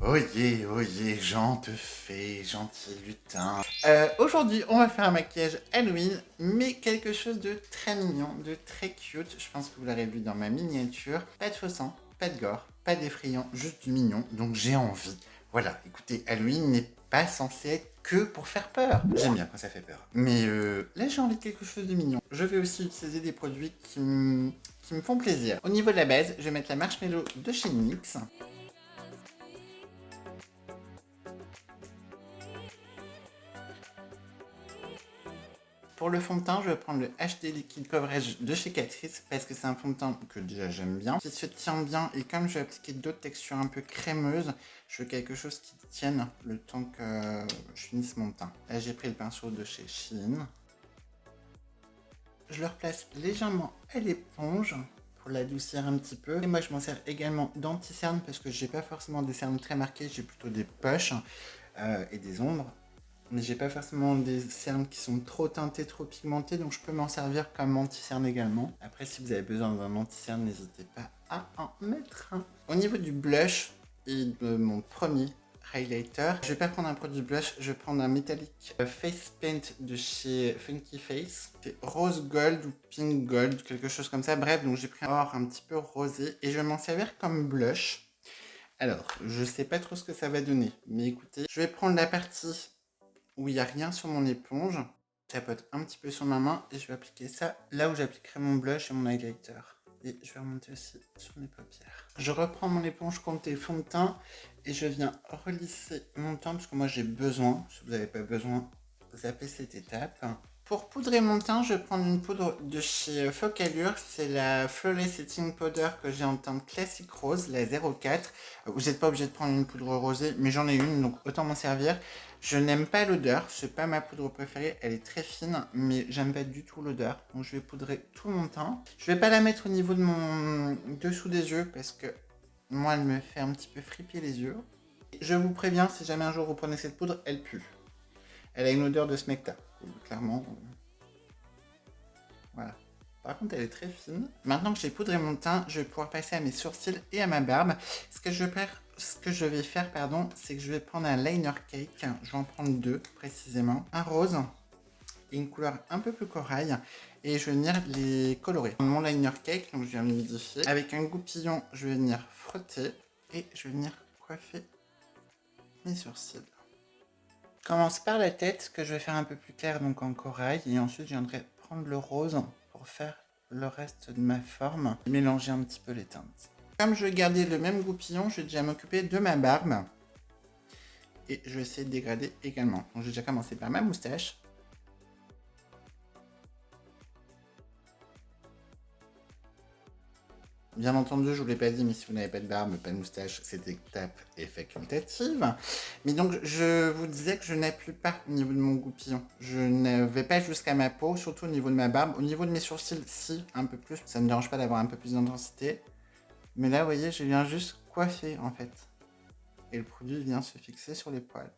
Oyez, gente fée, gentil lutin. Aujourd'hui, on va faire un maquillage Halloween, mais quelque chose de très mignon, de très cute. Je pense que vous l'aurez vu dans ma miniature. Pas de faux sang, pas de gore, pas d'effrayant, juste du mignon, donc j'ai envie. Voilà, écoutez, Halloween n'est pas censé être que pour faire peur. J'aime bien quand ça fait peur. Mais là, j'ai envie de quelque chose de mignon. Je vais aussi utiliser des produits qui me font plaisir. Au niveau de la base, je vais mettre la Marshmallow de chez NYX. Pour le fond de teint, je vais prendre le HD Liquid Coverage de chez Catrice parce que c'est un fond de teint que déjà j'aime bien, qui se tient bien, et comme je vais appliquer d'autres textures un peu crémeuses, je veux quelque chose qui tienne le temps que je finisse mon teint. Là, j'ai pris le pinceau de chez Shein. Je le replace légèrement à l'éponge pour l'adoucir un petit peu. Et moi, je m'en sers également d'anti-cerne parce que j'ai pas forcément des cernes très marquées, j'ai plutôt des poches et des ombres. Mais j'ai pas forcément des cernes qui sont trop teintées, trop pigmentées, donc je peux m'en servir comme anti-cerne également. Après, si vous avez besoin d'un anti-cerne, n'hésitez pas à en mettre un. Au niveau du blush et de mon premier highlighter, je vais pas prendre un produit blush, je vais prendre un métallique face paint de chez Funky Face. C'est rose gold ou pink gold, quelque chose comme ça. Bref, donc j'ai pris un or un petit peu rosé et je vais m'en servir comme blush. Alors, je sais pas trop ce que ça va donner, mais écoutez, je vais prendre la partie où il n'y a rien sur mon éponge. Je tapote un petit peu sur ma main et je vais appliquer ça là où j'appliquerai mon blush et mon highlighter. Et je vais remonter aussi sur mes paupières. Je reprends mon éponge comptée fond de teint et je viens relisser mon teint parce que moi j'ai besoin. Si vous n'avez pas besoin, zappez cette étape. Pour poudrer mon teint, je vais prendre une poudre de chez Focallure. C'est la Flawless Setting Powder que j'ai en teinte classique rose, la 04. Vous n'êtes pas obligé de prendre une poudre rosée, mais j'en ai une, donc autant m'en servir. Je n'aime pas l'odeur, c'est pas ma poudre préférée, elle est très fine, mais j'aime pas du tout l'odeur. Donc je vais poudrer tout mon teint. Je vais pas la mettre au niveau de mon dessous des yeux parce que moi elle me fait un petit peu friper les yeux. Je vous préviens, si jamais un jour vous prenez cette poudre, elle pue. Elle a une odeur de smecta, clairement. Voilà. Par contre, elle est très fine. Maintenant que j'ai poudré mon teint, je vais pouvoir passer à mes sourcils et à ma barbe. Ce que je vais faire, c'est que je vais prendre un liner cake. Je vais en prendre deux, précisément. Un rose et une couleur un peu plus corail. Et je vais venir les colorer. Mon liner cake, donc je viens l'humidifier. Avec un goupillon, je vais venir frotter. Et je vais venir coiffer mes sourcils. Je commence par la tête, que je vais faire un peu plus clair, donc en corail. Et ensuite, je viendrai prendre le rose pour faire le reste de ma forme. Mélanger un petit peu les teintes. Comme je vais garder le même goupillon, je vais déjà m'occuper de ma barbe. Et je vais essayer de dégrader également. Donc j'ai déjà commencé par ma moustache. Bien entendu, je vous l'ai pas dit, mais si vous n'avez pas de barbe, pas de moustache, cette étape est facultative. Mais donc, je vous disais que je n'appuie pas au niveau de mon goupillon. Je ne vais pas jusqu'à ma peau, surtout au niveau de ma barbe. Au niveau de mes sourcils, si, un peu plus. Ça ne me dérange pas d'avoir un peu plus d'intensité. Mais là, vous voyez, je viens juste coiffer, en fait. Et le produit vient se fixer sur les poils.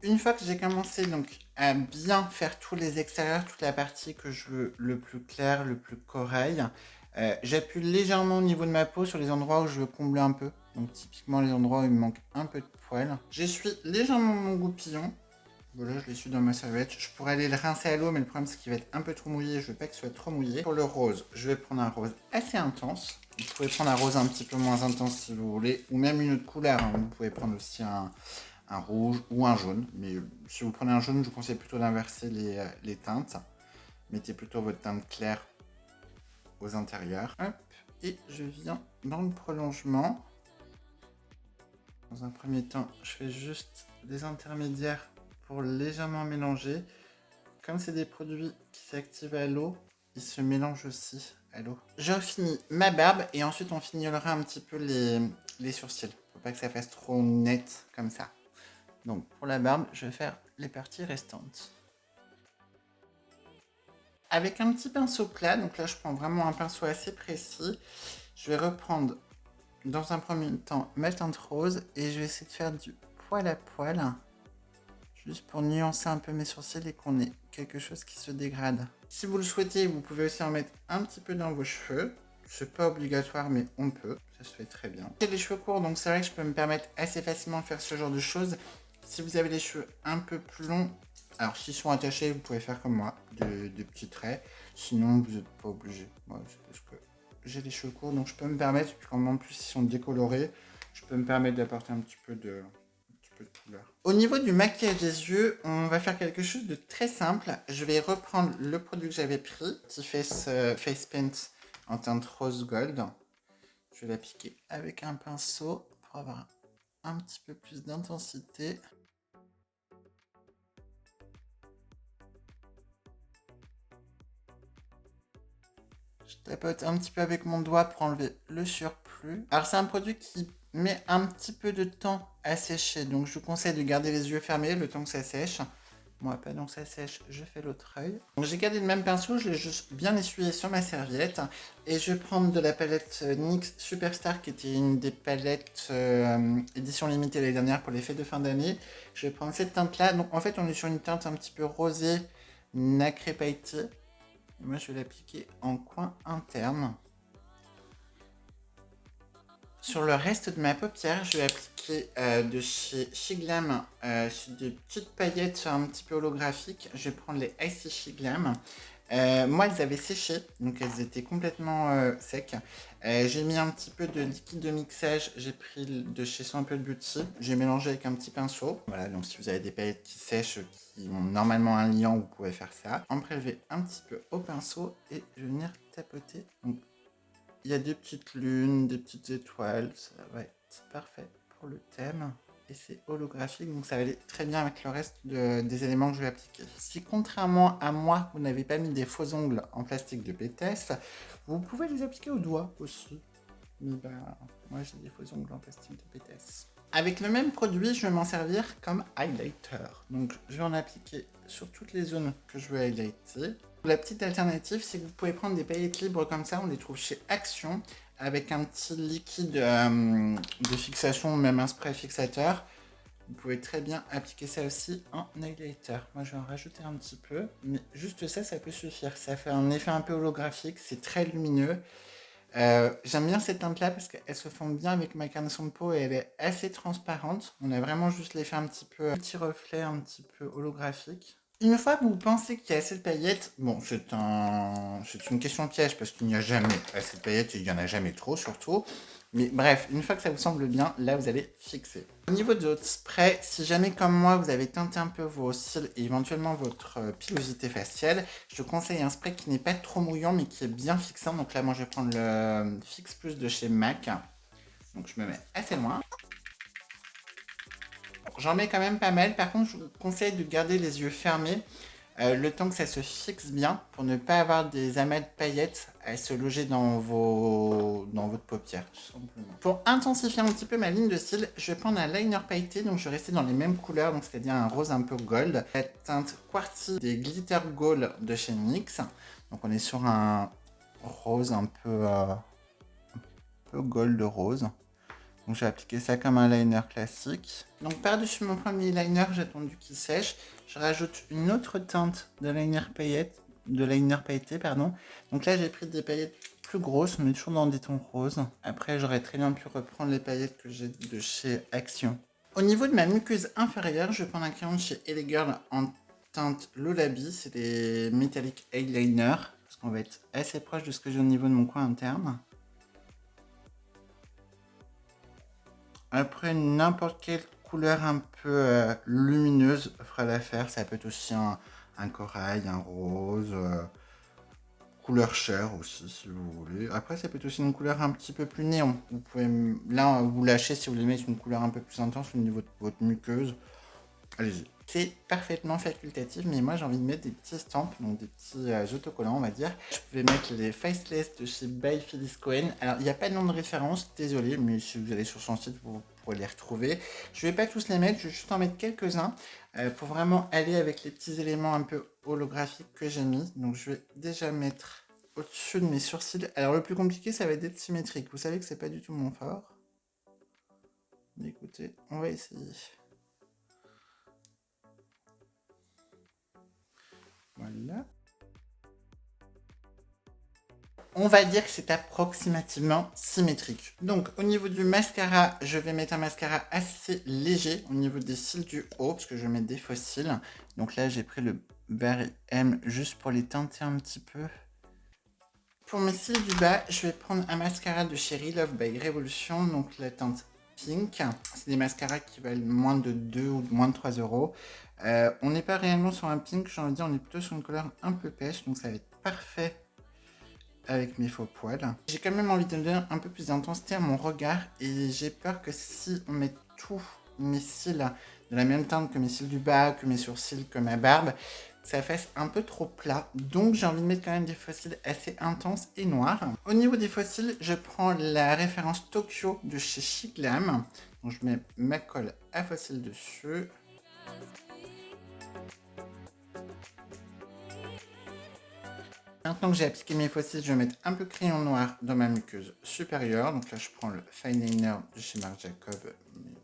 Une fois que j'ai commencé donc à bien faire tous les extérieurs, toute la partie que je veux le plus clair, le plus corail, j'appuie légèrement au niveau de ma peau sur les endroits où je veux combler un peu. Donc typiquement les endroits où il me manque un peu de poils. J'essuie légèrement mon goupillon. Voilà, je l'essuie dans ma serviette. Je pourrais aller le rincer à l'eau, mais le problème c'est qu'il va être un peu trop mouillé. Je veux pas qu'il soit trop mouillé. Pour le rose, je vais prendre un rose assez intense. Vous pouvez prendre un rose un petit peu moins intense si vous voulez, ou même une autre couleur, hein. Vous pouvez prendre aussi un rouge ou un jaune. Mais si vous prenez un jaune, je vous conseille plutôt d'inverser les teintes. Mettez plutôt votre teinte claire aux intérieurs. Hop, et je viens dans le prolongement. Dans un premier temps, je fais juste des intermédiaires pour légèrement mélanger. Comme c'est des produits qui s'activent à l'eau, ils se mélangent aussi à l'eau. Je finis ma barbe et ensuite on finira un petit peu les sourcils. Faut pas que ça fasse trop net comme ça. Donc pour la barbe, je vais faire les parties restantes. Avec un petit pinceau plat, donc là je prends vraiment un pinceau assez précis, je vais reprendre dans un premier temps ma teinte rose et je vais essayer de faire du poil à poil, juste pour nuancer un peu mes sourcils et qu'on ait quelque chose qui se dégrade. Si vous le souhaitez, vous pouvez aussi en mettre un petit peu dans vos cheveux. C'est pas obligatoire, mais on peut. Ça se fait très bien. J'ai les cheveux courts, donc c'est vrai que je peux me permettre assez facilement de faire ce genre de choses. Si vous avez les cheveux un peu plus longs, alors s'ils sont attachés, vous pouvez faire comme moi, de petits traits. Sinon, vous n'êtes pas obligé. Moi, c'est parce que j'ai les cheveux courts, donc je peux me permettre, puis en plus ils sont décolorés, je peux me permettre d'apporter un petit peu de couleur. Au niveau du maquillage des yeux, on va faire quelque chose de très simple. Je vais reprendre le produit que j'avais pris, Too Faced Face Paint en teinte rose gold. Je vais l'appliquer avec un pinceau pour avoir un petit peu plus d'intensité. Je tapote un petit peu avec mon doigt pour enlever le surplus. Alors c'est un produit qui met un petit peu de temps à sécher, donc je vous conseille de garder les yeux fermés le temps que ça sèche. Moi, pendant que ça sèche, je fais l'autre œil. Donc j'ai gardé le même pinceau, je l'ai juste bien essuyé sur ma serviette. Et je vais prendre de la palette NYX Superstar, qui était une des palettes édition limitée l'année dernière pour les fêtes de fin d'année. Je vais prendre cette teinte-là. Donc en fait, on est sur une teinte un petit peu rosée, nacré pailleté. Et moi, je vais l'appliquer en coin interne. Sur le reste de ma paupière, je vais appliquer de chez Shiglam des petites paillettes un petit peu holographiques. Je vais prendre les Icy Shiglam. Moi, elles avaient séché, donc elles étaient complètement secs. J'ai mis un petit peu de liquide de mixage. J'ai pris de chez Sample Beauty. J'ai mélangé avec un petit pinceau. Voilà, donc si vous avez des paillettes qui sèchent, qui ont normalement un liant, vous pouvez faire ça. En prélever un petit peu au pinceau et je vais venir tapoter. Donc, il y a des petites lunes, des petites étoiles, ça va être parfait pour le thème. Et c'est holographique, donc ça va aller très bien avec le reste des éléments que je vais appliquer. Si contrairement à moi, vous n'avez pas mis des faux ongles en plastique de BTS, vous pouvez les appliquer au doigt aussi. Mais bah, moi j'ai des faux ongles en plastique de BTS. Avec le même produit, je vais m'en servir comme highlighter. Donc je vais en appliquer sur toutes les zones que je veux highlighter. La petite alternative, c'est que vous pouvez prendre des paillettes libres comme ça, on les trouve chez Action, avec un petit liquide de fixation, même un spray fixateur. Vous pouvez très bien appliquer ça aussi en highlighter. Moi, je vais en rajouter un petit peu, mais juste ça, ça peut suffire. Ça fait un effet un peu holographique, c'est très lumineux. J'aime bien cette teinte là parce qu'elle se fond bien avec ma carnation de peau et elle est assez transparente. On a vraiment juste l'effet un petit reflet un petit peu holographique. Une fois que vous pensez qu'il y a assez de paillettes, bon c'est une question piège parce qu'il n'y a jamais assez de paillettes et il n'y en a jamais trop surtout. Mais bref, une fois que ça vous semble bien, là vous allez fixer. Au niveau de votre spray, si jamais comme moi vous avez teinté un peu vos cils et éventuellement votre pilosité faciale, je vous conseille un spray qui n'est pas trop mouillant mais qui est bien fixant. Donc là moi je vais prendre le Fix Plus de chez MAC. Donc je me mets assez loin. J'en mets quand même pas mal. Par contre, je vous conseille de garder les yeux fermés le temps que ça se fixe bien pour ne pas avoir des amas de paillettes à se loger dans votre paupière, tout simplement. Pour intensifier un petit peu ma ligne de cils, je vais prendre un liner pailleté. Donc, je vais rester dans les mêmes couleurs, donc c'est-à-dire un rose un peu gold. La teinte Quartzy des Glitter Gold de chez NYX. Donc, on est sur un rose un peu gold rose. Donc j'ai appliqué ça comme un liner classique. Donc par-dessus mon premier liner, j'ai attendu qu'il sèche. Je rajoute une autre teinte de liner pailleté, pardon. Donc là j'ai pris des paillettes plus grosses, mais toujours dans des tons roses. Après j'aurais très bien pu reprendre les paillettes que j'ai de chez Action. Au niveau de ma muqueuse inférieure, je vais prendre un crayon de chez LA Girl en teinte Lullaby. C'est des Metallic Eyeliner. Parce qu'on va être assez proche de ce que j'ai au niveau de mon coin interne. Après, n'importe quelle couleur un peu lumineuse fera l'affaire. Ça peut être aussi un corail, un rose, couleur chair aussi si vous voulez. Après, ça peut être aussi une couleur un petit peu plus néon. Vous pouvez là vous lâcher si vous voulez mettre une couleur un peu plus intense au niveau de votre muqueuse. Allez-y. c'est parfaitement facultatif, mais moi j'ai envie de mettre des petits stamps, donc des petits autocollants on va dire. Je vais mettre les Faceless de chez By Phyllis Cohen. Alors il n'y a pas de nom de référence, désolé, mais si vous allez sur son site vous pourrez les retrouver. Je vais pas tous les mettre, je vais juste en mettre quelques-uns pour vraiment aller avec les petits éléments un peu holographiques que j'ai mis. Donc je vais déjà mettre au-dessus de mes sourcils. Alors le plus compliqué ça va être d'être symétrique, vous savez que c'est pas du tout mon fort. Écoutez, on va essayer. Voilà. On va dire que c'est approximativement symétrique. Donc au niveau du mascara, je vais mettre un mascara assez léger au niveau des cils du haut, parce que je vais mettre des faux cils. Donc là j'ai pris le Barry M juste pour les teinter un petit peu. Pour mes cils du bas, je vais prendre un mascara de chez Love by Revolution, donc la teinte Pink. C'est des mascaras qui valent moins de 2 ou moins de 3 euros. On n'est pas réellement sur un pink, j'ai envie de dire, on est plutôt sur une couleur un peu pêche, donc ça va être parfait avec mes faux poils. J'ai quand même envie de donner un peu plus d'intensité à mon regard et j'ai peur que si on met tous mes cils de la même teinte que mes cils du bas, que mes sourcils, que ma barbe, ça fasse un peu trop plat. Donc j'ai envie de mettre quand même des faux cils assez intenses et noirs. Au niveau des faux cils, je prends la référence Tokyo de chez Chic Glam. Donc je mets ma colle à faux cils dessus. Maintenant que j'ai appliqué mes faux cils, je vais mettre un peu de crayon noir dans ma muqueuse supérieure. Donc là, je prends le Fine Liner de chez Marc Jacob, mais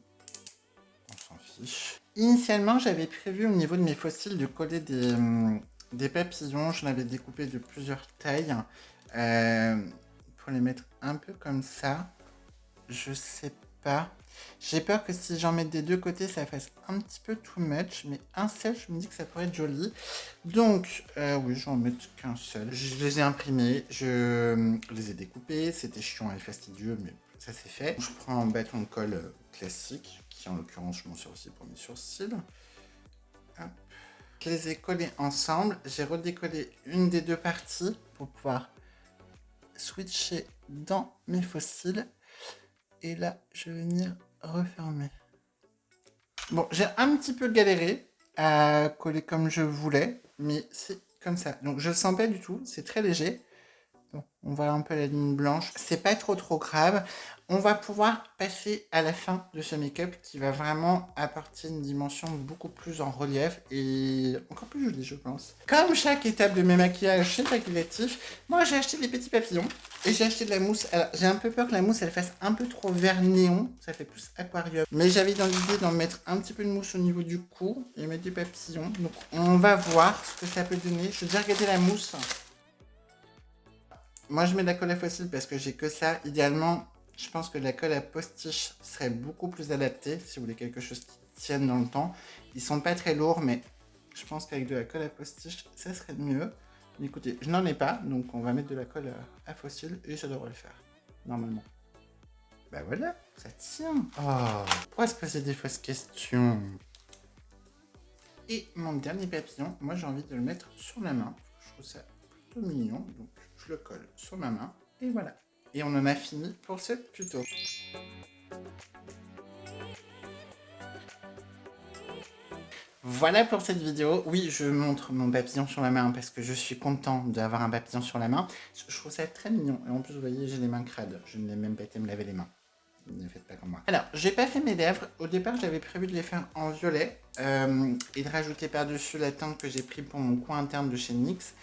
on s'en fiche. Initialement, j'avais prévu au niveau de mes faux cils de coller des papillons. Je l'avais découpé de plusieurs tailles pour les mettre un peu comme ça. Je sais pas. J'ai peur que si j'en mets des deux côtés, ça fasse un petit peu too much. Mais un seul, je me dis que ça pourrait être joli. Donc, oui, je vais en mettre qu'un seul. Je les ai imprimés, je les ai découpés. C'était chiant et fastidieux, mais ça c'est fait. Je prends un bâton de colle classique, qui en l'occurrence, je m'en sers aussi pour mes sourcils. Hop. Je les ai collés ensemble. J'ai redécollé une des deux parties pour pouvoir switcher dans mes faux cils. Et là, je vais venir refermer. Bon, j'ai un petit peu galéré à coller comme je voulais, mais c'est comme ça. Donc, je le sens pas du tout, c'est très léger. Bon, on voit un peu la ligne blanche. C'est pas trop grave. On va pouvoir passer à la fin de ce make-up qui va vraiment apporter une dimension beaucoup plus en relief et encore plus jolie, je pense. Comme chaque étape de mes maquillages chez Facultatif, moi j'ai acheté des petits papillons et j'ai acheté de la mousse. Alors j'ai un peu peur que la mousse elle fasse un peu trop vert néon, ça fait plus aquarium. Mais j'avais dans l'idée d'en mettre un petit peu de mousse au niveau du cou et mettre des papillons. Donc on va voir ce que ça peut donner. Je vais déjà regarder la mousse. Moi, je mets de la colle à fossile parce que j'ai que ça. Idéalement, je pense que la colle à postiche serait beaucoup plus adaptée si vous voulez quelque chose qui tienne dans le temps. Ils sont pas très lourds, mais je pense qu'avec de la colle à postiche, ça serait mieux. Mais écoutez, je n'en ai pas, donc on va mettre de la colle à fossile et ça devrait le faire, normalement. Bah voilà, ça tient. Oh, pourquoi se poser des fausses questions? Et mon dernier papillon, moi j'ai envie de le mettre sur la main. Je trouve ça plutôt mignon, donc je le colle sur ma main et voilà. Et on en a fini pour ce tuto. Voilà pour cette vidéo. Oui, je montre mon papillon sur la main parce que je suis content d'avoir un papillon sur la main. Je trouve ça très mignon. Et en plus, vous voyez, j'ai les mains crades. Je n'ai même pas été me laver les mains. Ne faites pas comme moi. Alors, j'ai pas fait mes lèvres. Au départ, j'avais prévu de les faire en violet et de rajouter par-dessus la teinte que j'ai pris pour mon coin interne de chez NYX.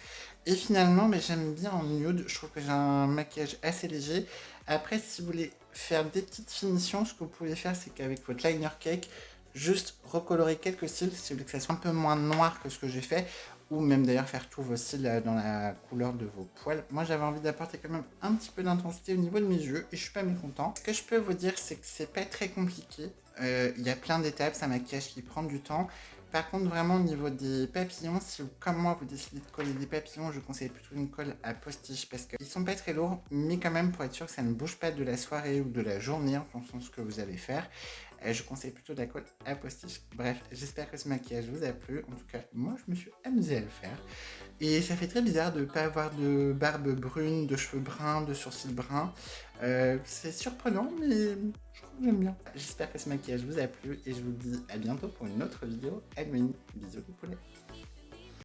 Et finalement, j'aime bien en nude. Je trouve que j'ai un maquillage assez léger. Après, si vous voulez faire des petites finitions, ce que vous pouvez faire, c'est qu'avec votre liner cake, juste recolorer quelques cils, si vous voulez que ça soit un peu moins noir que ce que j'ai fait, ou même d'ailleurs faire tous vos cils dans la couleur de vos poils. Moi, j'avais envie d'apporter quand même un petit peu d'intensité au niveau de mes yeux, et je suis pas mécontent. Ce que je peux vous dire, c'est que c'est pas très compliqué. Il y a plein d'étapes, c'est un maquillage qui prend du temps. Par contre, vraiment au niveau des papillons, si comme moi vous décidez de coller des papillons, je conseille plutôt une colle à postiche parce qu'ils sont pas très lourds, mais quand même pour être sûr que ça ne bouge pas de la soirée ou de la journée en fonction de ce que vous allez faire. Je conseille plutôt la colle à postiche. Bref, j'espère que ce maquillage vous a plu. En tout cas, moi, je me suis amusée à le faire. Et ça fait très bizarre de ne pas avoir de barbe brune, de cheveux bruns, de sourcils bruns. C'est surprenant, mais je trouve que j'aime bien. J'espère que ce maquillage vous a plu et je vous dis à bientôt pour une autre vidéo Halloween. Bisous les poulets.